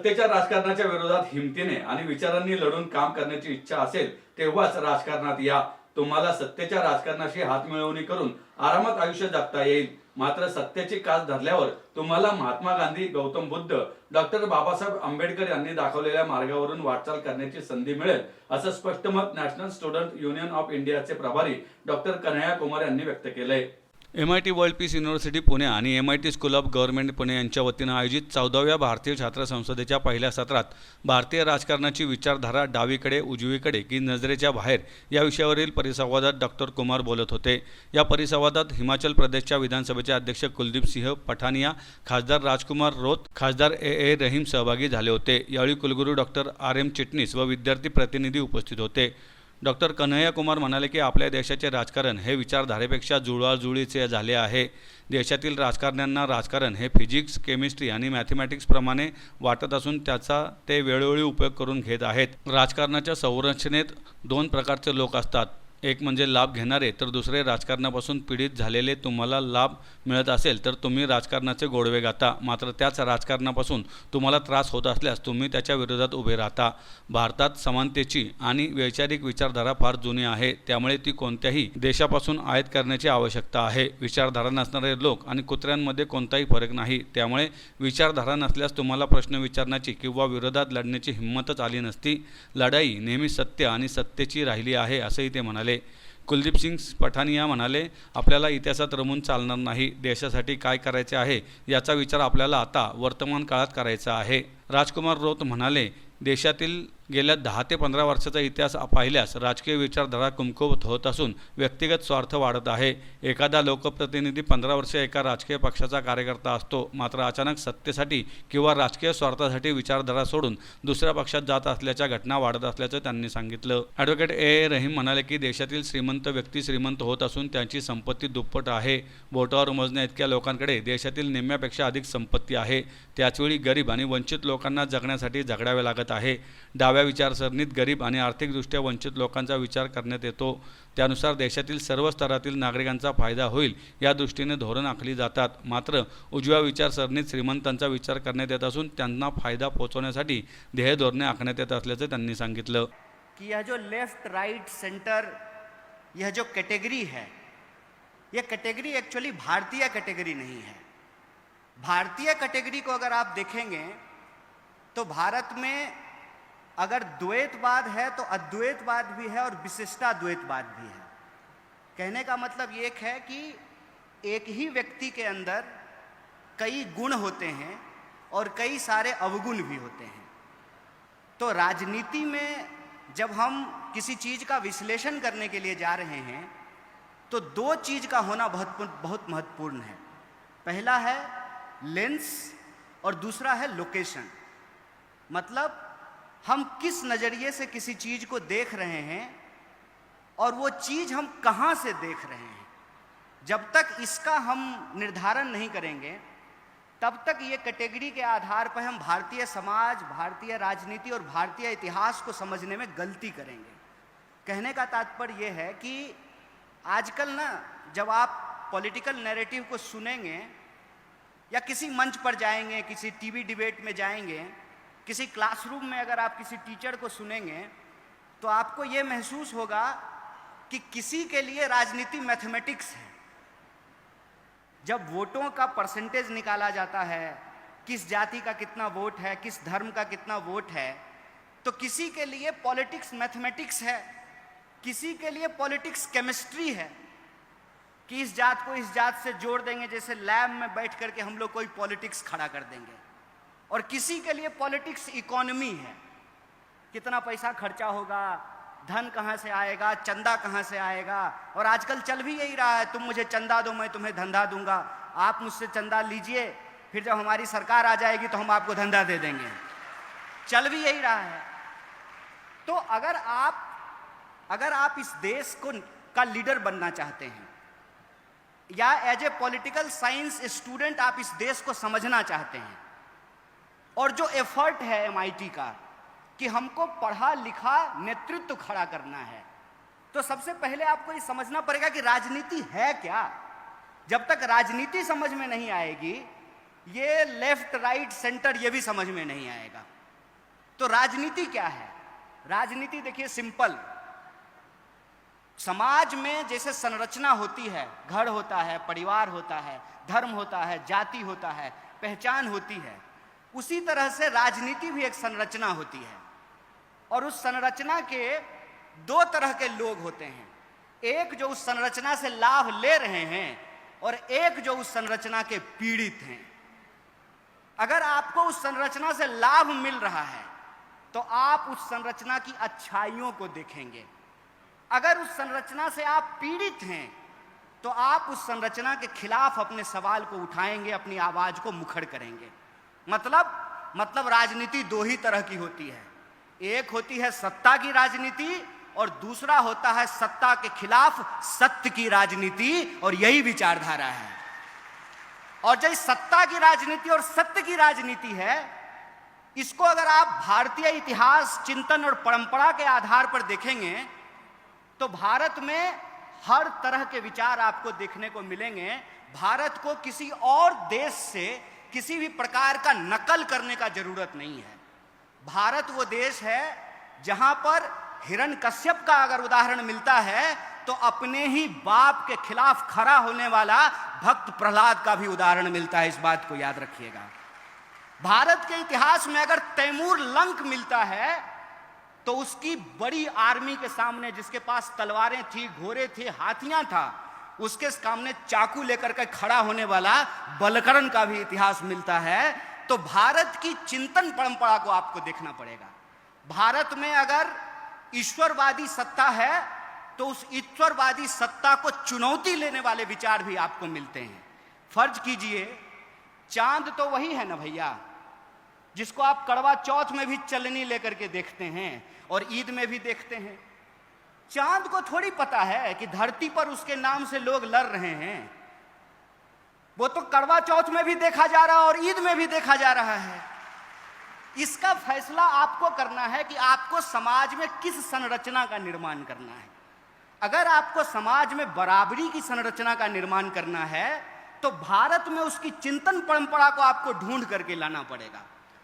सत्तेच्या राजकारणाच्या विरोधात हिमतीने आणि विचारांनी लढून काम करण्याची इच्छा असेल तेव्हाच राजकारणात या. तुम्हाला सत्तेच्या राजकारणाशी हातमिळवणी करून आरामात आयुष्य जगता येईल. मात्र सत्तेची कास धरल्यावर तुम्हाला महात्मा गांधी, गौतम बुद्ध, डॉक्टर बाबासाहेब आंबेडकर यांनी दाखवलेल्या मार्गावरून वाटचाल करण्याची संधी मिळेल, असं स्पष्ट मत नॅशनल स्टुडंट युनियन ऑफ इंडियाचे प्रभारी डॉक्टर कन्हैया कुमार यांनी व्यक्त केलंय. MIT world peace university Pune आणि MIT school of government Pune यांच्या वतीनं आयोजित 14व्या भारतीय छात्र संसदेच्या पहिल्या सत्रात भारतीय राजकारणाची विचारधारा डावीकडे उजवीकडे की नजरेच्या बाहेर या विषयावरील परिसंवादात डॉक्टर कुमार बोलत होते. या परिसंवादात हिमाचल प्रदेशच्या विधानसभेचे अध्यक्ष कुलदीप सिंह पठानिया, खासदार राजकुमार रोत, खासदार A रहीम सहभागी झाले होते. यावेळी कुलगुरू डॉक्टर RM चिटणीस व विद्यार्थी प्रतिनिधी उपस्थित होते. डॉक्टर कन्हैया कुमार म्हणाले की आपल्या देशाचे राजकारण हे विचारधारेपेक्षा जुळवाजुळीचे झाले आहे. देशातील राजकारण्यांना राजकारण हे फिजिक्स, केमिस्ट्री आणि मॅथमॅटिक्सप्रमाणे वाटत असून त्याचा ते वेळोवेळी उपयोग करून घेत आहेत. राजकारणाच्या संरचनेत दोन प्रकारचे लोक असतात, एक म्हणजे लाभ घेणारे तर दुसरे राजकारणापासून पीडित झालेले. तुम्हाला लाभ मिळत असेल तर तुम्ही राजकारणाचे गोडवे गाता, मात्र त्याच राजकारणापासून तुम्हाला त्रास होत असल्यास तुम्ही त्याच्या विरोधात उभे राहता. भारतात समानतेची आणि वैचारिक विचारधारा फार जुनी आहे, त्यामुळे ती कोणत्याही देशापासून आयात करण्याची आवश्यकता आहे. विचारधारा नसणारे लोक आणि कुत्र्यांमध्ये कोणताही फरक नाही, त्यामुळे विचारधारा नसल्यास तुम्हाला प्रश्न विचारण्याची किंवा विरोधात लढण्याची हिंमतच आली नसती. लढाई नेहमी सत्य आणि सत्तेची राहिली आहे, असंही ते म्हणाले. कुलदीप सिंग पठानिया म्हणाले, आपल्याला इतिहासात रमून चालणार नाही. देशासाठी काय करायचे आहे याचा विचार आपल्याला आता वर्तमान काळात करायचा आहे. राजकुमार रोत म्हणाले, देशातील गेल्या 10 ते 15 वर्षाचा इतिहास पाहिल्यास राजकीय विचारधारा कमकुवत होत असून व्यक्तिगत स्वार्थ वाढत आहे. एखादा लोकप्रतिनिधी 15 वर्ष एका राजकीय पक्षाचा कार्यकर्ता असतो, मात्र अचानक सत्तेसाठी किंवा राजकीय स्वार्थासाठी विचारधारा सोडून दुसऱ्या पक्षात जात असल्याच्या घटना वाढत असल्याचं त्यांनी सांगितलं. ॲडव्होकेट A रहीम म्हणाले की देशातील श्रीमंत व्यक्ती श्रीमंत होत असून त्यांची संपत्ती दुप्पट आहे. बोटावर मोजण्या इतक्या लोकांकडे देशातील निम्म्यापेक्षा अधिक संपत्ती आहे. त्याचवेळी गरीब आणि वंचित लोकांना जगण्यासाठी झगडावे लागत आहे. डाव्या विचारसरणीत गरीब आणि आर्थिकदृष्ट्या वंचित लोकांचा विचार करण्यात येतो. त्यानुसार देशातील सर्व स्तरातील नागरिकांचा फायदा होईल या दृष्टीने धोरण आखली जातात. मात्र उजव्या विचारसरणीत श्रीमंतांचा विचार करण्यात येत असून त्यांना फायदा पोहोचवण्यासाठी ध्येय धोरणे आखण्यात येत असल्याचं त्यांनी सांगितलं. कि यह जो लेफ्ट राइट सेंटर, यह जो कैटेगरी है, यह कैटेगरी एक्चुअली भारतीय कैटेगरी नहीं है. भारतीय कैटेगरी को अगर आप देखेंगे तो भारत में अगर द्वैतवाद है तो अद्वैतवाद भी है और विशिष्टाद्वैतवाद भी है. कहने का मतलब ये है कि एक ही व्यक्ति के अंदर कई गुण होते हैं और कई सारे अवगुण भी होते हैं. तो राजनीति में जब हम किसी चीज़ का विश्लेषण करने के लिए जा रहे हैं तो दो चीज़ का होना बहुत महत्वपूर्ण है. पहला है लेंस और दूसरा है लोकेशन. मतलब हम किस नज़रिए से किसी चीज़ को देख रहे हैं और वो चीज़ हम कहाँ से देख रहे हैं. जब तक इसका हम निर्धारण नहीं करेंगे तब तक ये कैटेगरी के आधार पर हम भारतीय समाज, भारतीय राजनीति और भारतीय इतिहास को समझने में गलती करेंगे. कहने का तात्पर्य ये है कि आजकल ना जब आप पॉलिटिकल नैरेटिव को सुनेंगे या किसी मंच पर जाएंगे, किसी टीवी डिबेट में जाएंगे, किसी क्लासरूम में अगर आप किसी टीचर को सुनेंगे तो आपको ये महसूस होगा कि किसी के लिए राजनीति मैथमेटिक्स है. जब वोटों का परसेंटेज निकाला जाता है, किस जाति का कितना वोट है, किस धर्म का कितना वोट है, तो किसी के लिए पॉलिटिक्स मैथमेटिक्स है, किसी के लिए पॉलिटिक्स केमिस्ट्री है कि इस जात को इस जात से जोड़ देंगे, जैसे लैब में बैठ करके हम लोग कोई पॉलिटिक्स खड़ा कर देंगे. और किसी के लिए पॉलिटिक्स इकोनॉमी है, कितना पैसा खर्चा होगा, धन कहाँ से आएगा, चंदा कहाँ से आएगा. और आजकल चल भी यही रहा है, तुम मुझे चंदा दो मैं तुम्हें धंधा दूंगा, आप मुझसे चंदा लीजिए, फिर जब हमारी सरकार आ जाएगी तो हम आपको धंधा दे देंगे. चल भी यही रहा है. तो अगर आप इस देश का लीडर बनना चाहते हैं या as a political science student आप इस देश को समझना चाहते हैं और जो एफर्ट है MIT का कि हमको पढ़ा लिखा नेतृत्व खड़ा करना है, तो सबसे पहले आपको ये समझना पड़ेगा कि राजनीति है क्या. जब तक राजनीति समझ में नहीं आएगी, ये लेफ्ट राइट सेंटर ये भी समझ में नहीं आएगा. तो राजनीति क्या है? राजनीति देखिए सिंपल, समाज में जैसे संरचना होती है, घर होता है, परिवार होता है, धर्म होता है, जाति होता है, पहचान होती है, उसी तरह से राजनीति भी एक संरचना होती है। और उस संरचना के दो तरह के लोग होते हैं, एक जो उस संरचना से लाभ ले रहे हैं और एक जो उस संरचना के पीड़ित हैं। अगर आपको उस संरचना से लाभ मिल रहा है तो आप उस संरचना की अच्छाइयों को देखेंगे। अगर उस संरचना से आप पीड़ित हैं तो आप उस संरचना के खिलाफ अपने सवाल को उठाएंगे, अपनी आवाज को मुखर करेंगे। मतलब राजनीति दो ही तरह की होती है, एक होती है सत्ता की राजनीति और दूसरा होता है सत्ता के खिलाफ सत्य की राजनीति, और यही विचारधारा है। और जो सत्ता की राजनीति और सत्य की राजनीति है, इसको अगर आप भारतीय इतिहास, चिंतन और परंपरा के आधार पर देखेंगे तो भारत में हर तरह के विचार आपको देखने को मिलेंगे। भारत को किसी और देश से किसी भी प्रकार का नकल करने का जरूरत नहीं है। भारत वो देश है जहां पर हिरण्यकश्यप का अगर उदाहरण मिलता है तो अपने ही बाप के खिलाफ खड़ा होने वाला भक्त प्रहलाद का भी उदाहरण मिलता है। इस बात को याद रखिएगा। भारत के इतिहास में अगर तैमूर लंक मिलता है तो उसकी बड़ी आर्मी के सामने, जिसके पास तलवारें थी, घोड़े थे, हाथियां था, उसके सामने चाकू लेकर के खड़ा होने वाला बलकरण का भी इतिहास मिलता है। तो भारत की चिंतन परंपरा को आपको देखना पड़ेगा। भारत में अगर ईश्वरवादी सत्ता है तो उस ईश्वरवादी सत्ता को चुनौती लेने वाले विचार भी आपको मिलते हैं। फर्ज कीजिए चांद तो वही है ना भैया, जिसको आप करवा चौथ में भी चलनी लेकर के देखते हैं और ईद में भी देखते हैं। चांद को थोड़ी पता है कि धरती पर उसके नाम से लोग लड़ रहे हैं। वो तो करवा चौथ में भी देखा जा रहा है और ईद में भी देखा जा रहा है। इसका फैसला आपको करना है कि आपको समाज में किस संरचना का निर्माण करना है। अगर आपको समाज में बराबरी की संरचना का निर्माण करना है तो भारत में उसकी चिंतन परंपरा को आपको ढूंढ करके लाना पड़ेगा।